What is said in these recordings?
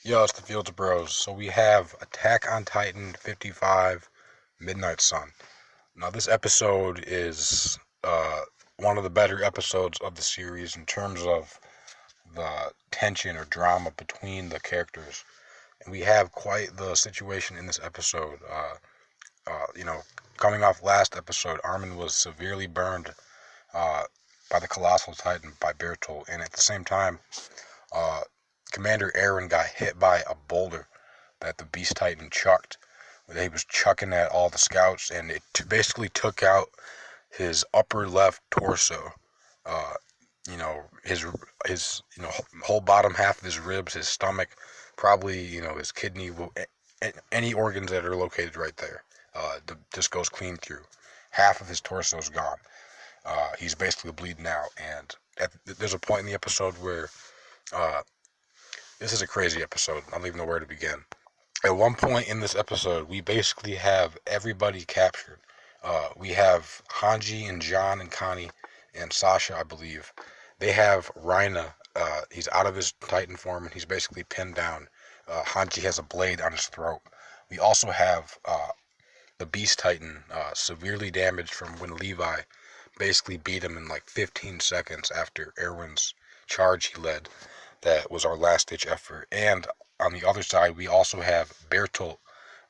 Yo, it's the Fields Bros. So we have Attack on Titan 55 Midnight Sun. Now, this episode is one of the better episodes of the series in terms of the tension or drama between the characters. And we have quite the situation in this episode. Uh, you know, Coming off last episode, Armin was severely burned uh, by the Colossal Titan, by Bertolt, and at the same time, uh, Commander Erwin got hit by a boulder that the Beast Titan chucked. He was chucking at all the scouts, and it basically took out his upper left torso. Uh, his whole bottom half of his ribs, his stomach, probably his kidney, any organs that are located right there. Just goes clean through. Half of his torso is gone. He's basically bleeding out, and there's a point in the episode where uh, this is a crazy episode. I don't even know where to begin. At one point in this episode, we basically have everybody captured. We have Hanji and John and Connie and Sasha, I believe. They have Reina. He's out of his Titan form and he's basically pinned down. Hanji has a blade on his throat. We also have the Beast Titan severely damaged from when Levi basically beat him in like 15 seconds after Erwin's charge he led. That was our last ditch effort. And on the other side, we also have Bertolt,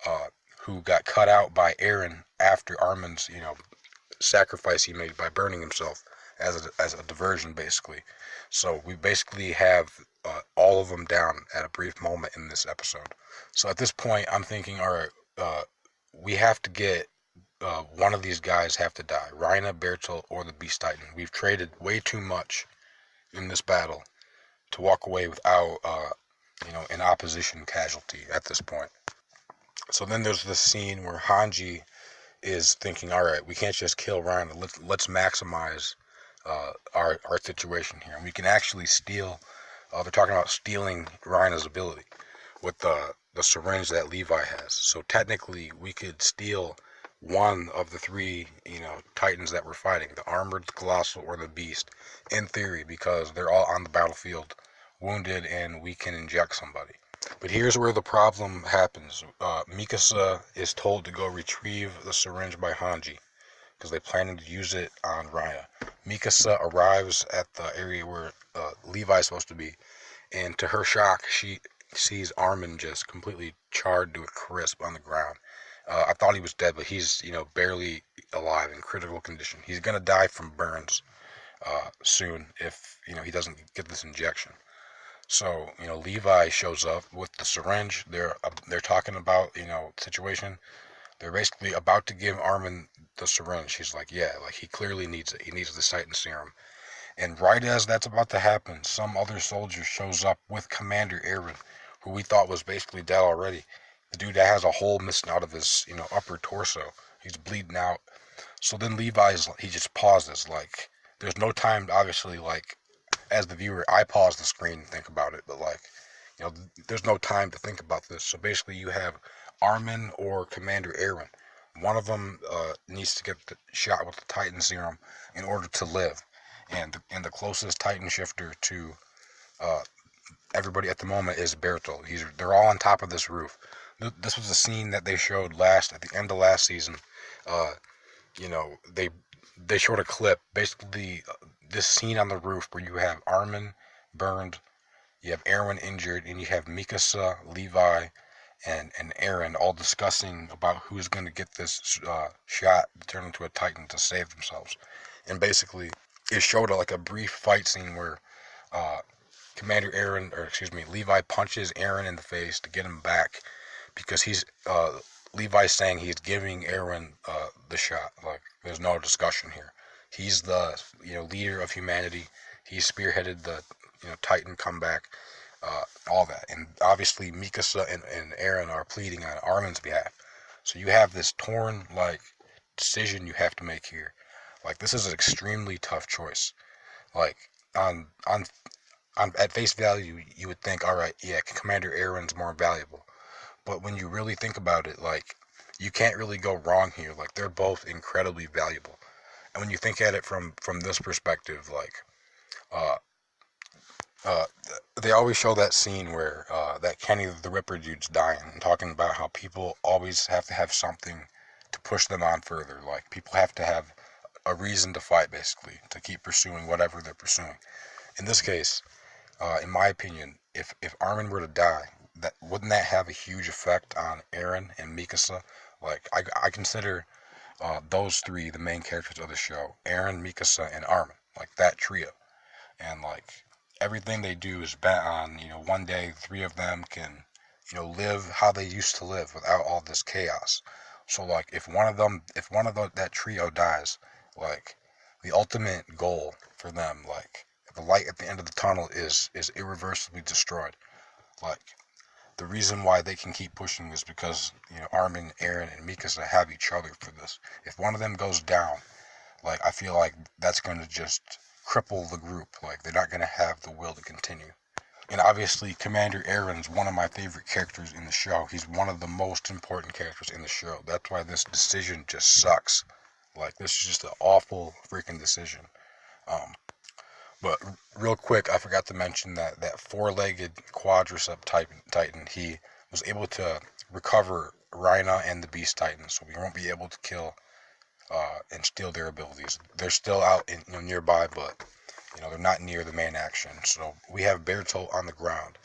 uh, who got cut out by Eren after Armin's, sacrifice he made by burning himself as a diversion, basically. So we basically have all of them down at a brief moment in this episode. So at this point, I'm thinking, all right, we have to get one of these guys have to die, Reina, Bertolt, or the Beast Titan. We've traded way too much in this battle to walk away without, an opposition casualty at this point. So then there's this scene where Hanji is thinking, all right, we can't just kill Ryan. Let's maximize our situation here, and we can actually steal. They're talking about stealing Rhina's ability with the syringe that Levi has. So technically, we could steal one of the three, Titans that we're fighting, the Armored, the Colossal, or the Beast, in theory, because they're all on the battlefield, wounded, and we can inject somebody. But here's where the problem happens. Mikasa is told to go retrieve the syringe by Hanji because they're planning to use it on Raya. Mikasa arrives at the area where Levi's supposed to be, and to her shock, she sees Armin just completely charred to a crisp on the ground. I thought he was dead, but he's barely alive in critical condition. He's gonna die from burns soon if he doesn't get this injection. So Levi shows up with the syringe. They're talking about situation. They're basically about to give Armin the syringe. He's like, yeah, like he clearly needs it. He needs the Titan serum. And right as that's about to happen, some other soldier shows up with Commander Erwin, who we thought was basically dead already. The dude that has a hole missing out of his upper torso. He's bleeding out. So then he just pauses. Like there's no time, obviously, like as the viewer, I pause the screen and think about it, but like, there's no time to think about this. So basically, you have Armin or Commander Erwin. One of them needs to get shot with the Titan serum in order to live, and the closest Titan shifter to uh, everybody at the moment is Bertolt. They're all on top of this roof. This was a scene that they showed at the end of last season. Uh, they showed a clip, basically this scene on the roof where you have Armin burned, you have Erwin injured, and you have Mikasa, Levi, and Eren all discussing about who's going to get this shot to turn into a Titan to save themselves. And basically, it showed like a brief fight scene where uh, Levi punches Eren in the face to get him back because Levi's saying he's giving Eren the shot. Like, there's no discussion here. He's the leader of humanity. He spearheaded the Titan comeback, all that, and obviously Mikasa and Eren are pleading on Armin's behalf. So you have this torn decision you have to make here. Like this is an extremely tough choice. Like on on on at face value, you would think, all right, yeah, Commander Aaron's more valuable. But when you really think about it, like you can't really go wrong here. Like they're both incredibly valuable. And when you think at it from this perspective, like uh, uh, they always show that scene where that Kenny the Ripper dude's dying, and talking about how people always have to have something to push them on further. Like, people have to have a reason to fight, basically, to keep pursuing whatever they're pursuing. In this case, in my opinion, if Armin were to die, that wouldn't that have a huge effect on Eren and Mikasa? Like, I consider those three the main characters of the show: Eren, Mikasa, and Armin. Like, that trio. And like, everything they do is bet on, one day three of them can, live how they used to live without all this chaos. So like, if that trio dies, like, the ultimate goal for them, like, the light at the end of the tunnel is irreversibly destroyed. Like, the reason why they can keep pushing is because, Armin, Eren, and Mikasa have each other for this. If one of them goes down, like, I feel like that's going to just cripple the group. Like, they're not going to have the will to continue. And obviously, Commander Eren's one of my favorite characters in the show. He's one of the most important characters in the show. That's why this decision just sucks. Like, this is just an awful freaking decision. But real quick, I forgot to mention that four-legged quadricep titan, he was able to recover Rhina and the Beast Titan, so we won't be able to kill and steal their abilities. They're still out nearby, but they're not near the main action. So we have Bertolt on the ground,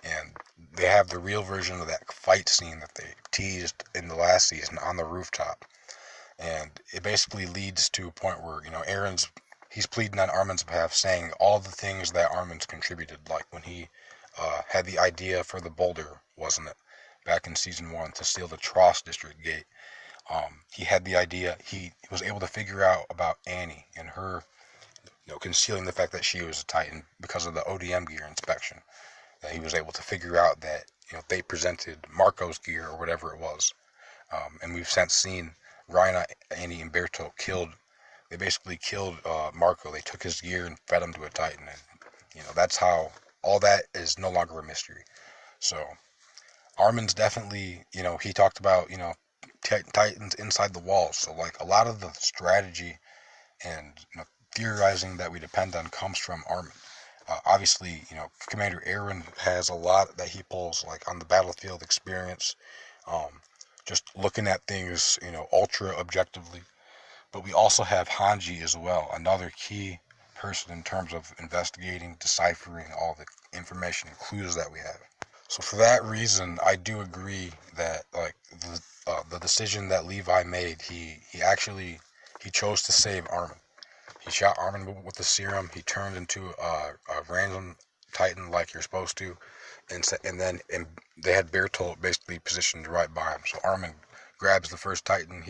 and they have the real version of that fight scene that they teased in the last season on the rooftop, and it basically leads to a point where he's pleading on Armin's behalf, saying all the things that Armin's contributed, like when he had the idea for the boulder, wasn't it, back in season 1, to seal the Tross District Gate. He had the idea. He was able to figure out about Annie and her, concealing the fact that she was a Titan because of the ODM gear inspection. That he was able to figure out that they presented Marco's gear or whatever it was. And we've since seen Rhina, Annie, and Berto killed. They basically killed Marco. They took his gear and fed him to a Titan, and that's how all that is no longer a mystery. So Armin's definitely, he talked about Titans inside the walls. So like, a lot of the strategy and theorizing that we depend on comes from Armin. Obviously, Commander Erwin has a lot that he pulls, like, on the battlefield experience, just looking at things, ultra objectively. But we also have Hanji as well, another key person in terms of investigating, deciphering all the information and clues that we have. So for that reason, I do agree that, like, the decision that Levi made, he chose to save Armin. He shot Armin with the serum. He turned into a random Titan like you're supposed to, and then they had Bertolt basically positioned right by him. So Armin grabs the first Titan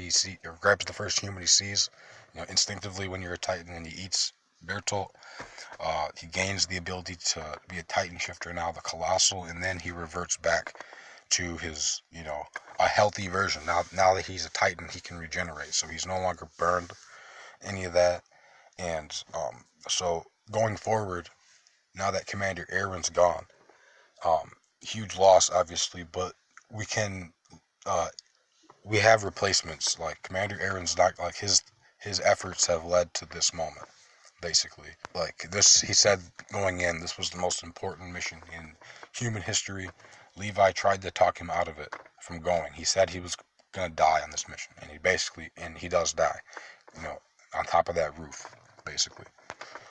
grabs the first human he sees. Instinctively, when you're a Titan and he eats Bertolt, he gains the ability to be a Titan shifter now, the Colossal, and then he reverts back to his, a healthy version. Now that he's a Titan, he can regenerate, so he's no longer burned, any of that. And so going forward, now that Commander Erwin's gone, huge loss, obviously, but we have replacements. Like, Commander Erwin's not, like, his efforts have led to this moment, basically. Like, this, he said going in, this was the most important mission in human history. Levi tried to talk him out of it from going. He said he was gonna die on this mission, and he does die, on top of that roof, basically.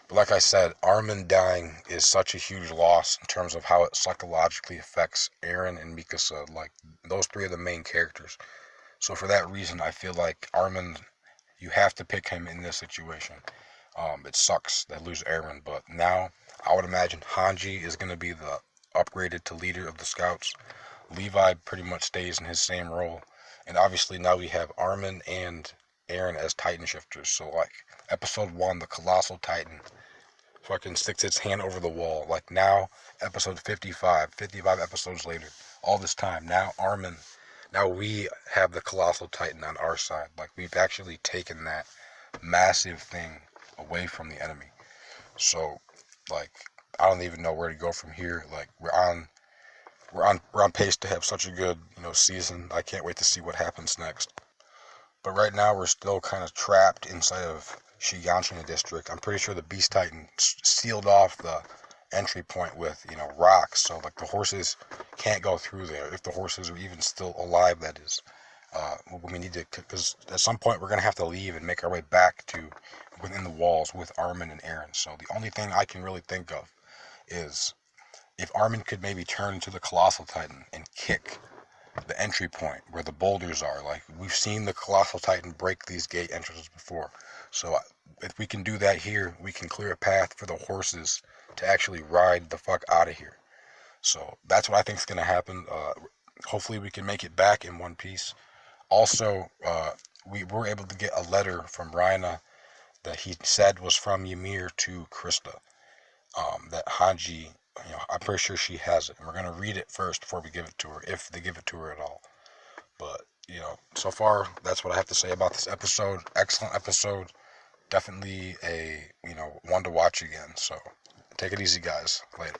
But like I said, Armin dying is such a huge loss in terms of how it psychologically affects Eren and Mikasa. Like, those three are the main characters. So for that reason, I feel like Armin, you have to pick him in this situation. It sucks that lose Eren, but now I would imagine Hanji is going to be the upgraded to leader of the scouts. Levi pretty much stays in his same role. And obviously now we have Armin and Eren as Titan shifters. So like, episode 1, the Colossal Titan fucking sticks its hand over the wall. Like, now, episode 55 episodes later, all this time, now we have the Colossal Titan on our side. Like, we've actually taken that massive thing away from the enemy. So, like, I don't even know where to go from here. Like, we're on pace to have such a good, season. I can't wait to see what happens next. But right now, we're still kind of trapped inside of Shiganshina district. I'm pretty sure the Beast Titan sealed off the entry point with, rocks, so like the horses can't go through there, if the horses are even still alive, that is. We need to, because at some point we're going to have to leave and make our way back to within the walls with Armin and Eren. So the only thing I can really think of is if Armin could maybe turn into the Colossal Titan and kick the entry point where the boulders are. Like, we've seen the Colossal Titan break these gate entrances before. So if we can do that here, we can clear a path for the horses to actually ride the fuck out of here. So that's what I think is going to happen. Hopefully we can make it back in one piece. Also, we were able to get a letter from Rhina that he said was from Ymir to Krista. That Hanji, I'm pretty sure she has it. And we're going to read it first before we give it to her, if they give it to her at all. But, so far, that's what I have to say about this episode. Excellent episode. Definitely a, one to watch again. So, take it easy, guys. Later.